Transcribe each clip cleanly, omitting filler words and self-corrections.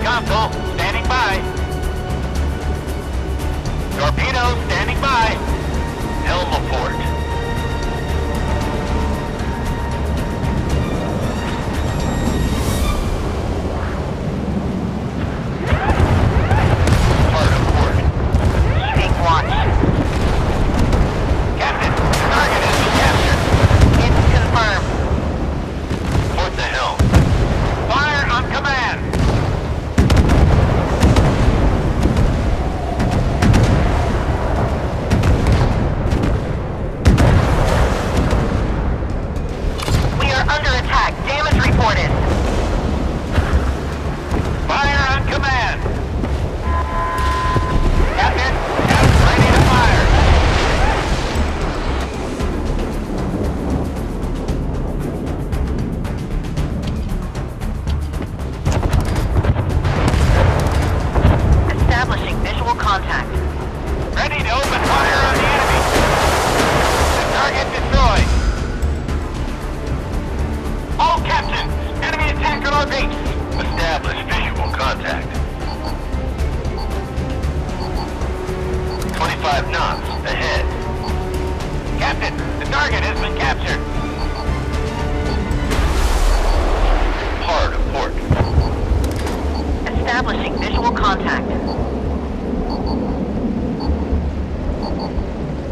console, standing by. Torpedo, standing by. Helm aport. Hard aport. Keeping watch. Captain, target has been captured. It's confirmed. Port the helm. Fire on command. We are under attack. Damage reported. Fire on command. Captain, ready to fire. Establishing visual contact. Ready to open fire on the enemy. The target destroyed. All captains, enemy attack on our base. Establish visual contact. 25 knots ahead. Captain, the target has been captured. Hard aport. Establishing visual contact.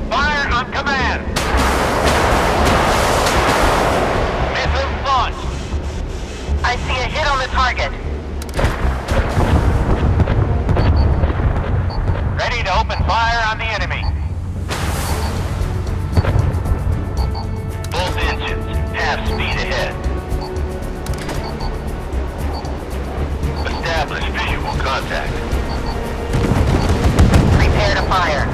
Fire on command. Missiles launched. I see a hit on the target. Ready to open fire on the enemy. Both engines, half speed ahead. Establish visual contact. Prepare to fire.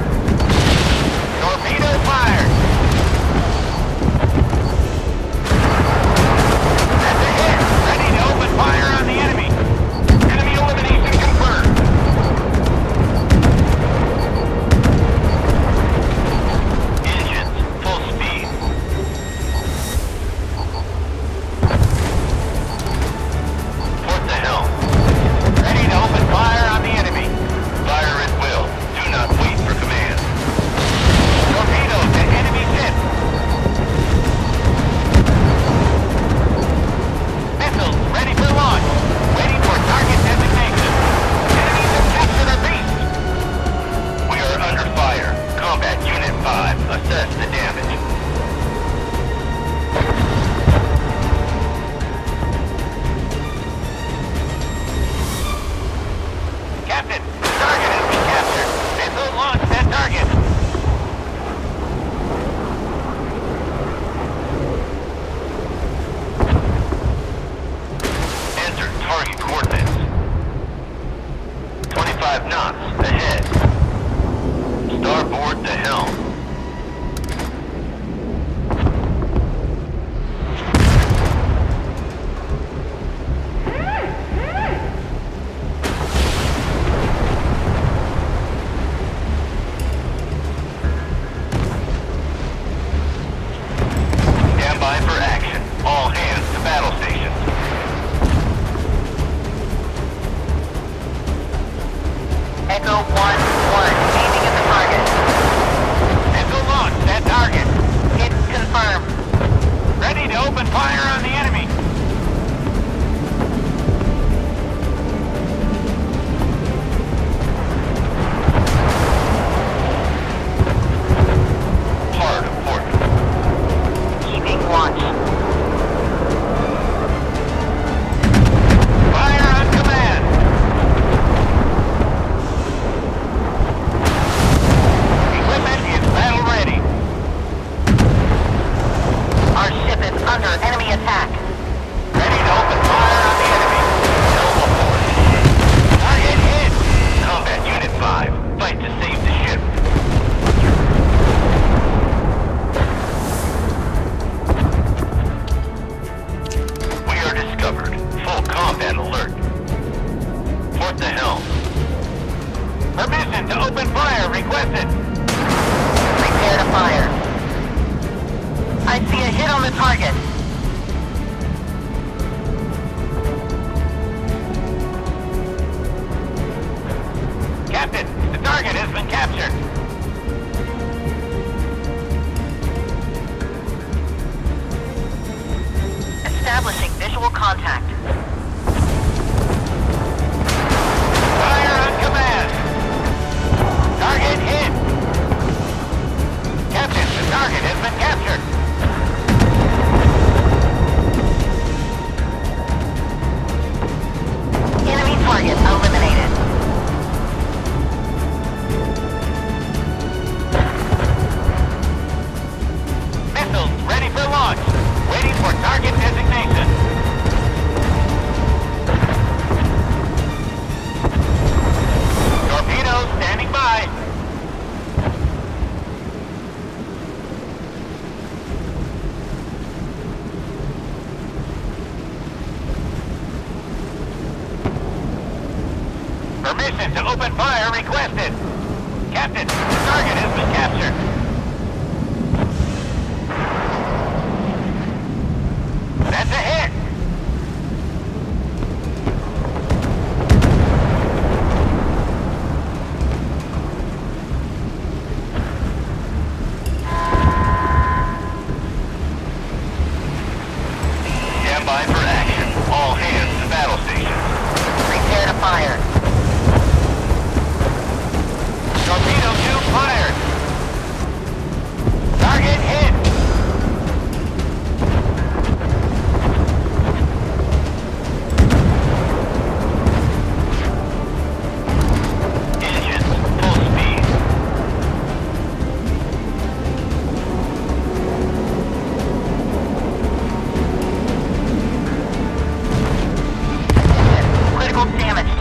Torpedo fired. That's a hit. Ready to open fire on the enemy. Enemy elimination confirmed. Engines, full speed. Port the helm. Ready to open fire on the enemy. Fire at will. Do not wait for command. Torpedo to enemy ship. Missiles ready for launch. Waiting for target designation. Enemies have captured our base. We are under fire. Combat Unit 5. Assess the damage. Captain, the target has been captured. Missile launch that target. Enter target coordinates. 25 knots ahead. Starboard the helm. Stand by for action. All hands to battle stations. Echo 1-1, aiming at the target. Missile launch that target. Hit confirmed. Ready to open fire on the enemy. Hard aport. Keeping watch. Fire on command. Equipment is battle ready. Our ship is under enemy attack. Ready to open fire on the enemy. Helm aport. Target hit. Combat Unit 5. Fight to save the ship. We are discovered. Full combat alert. Port the helm. Permission to open fire requested. Prepare to fire. I see a hit on the target. captured. Establishing visual contact. Fire on command. Target hit. Captain, the target has been captured. Enemy target eliminated. Missiles ready for launch. Waiting for target designation. Torpedoes standing by. Permission to open fire requested. Captain, the target has been captured. That's a hit! Stand by for action. All hands to battle stations. Prepare to fire. Torpedo tube fired. Target hit. Engines full speed. Critical damage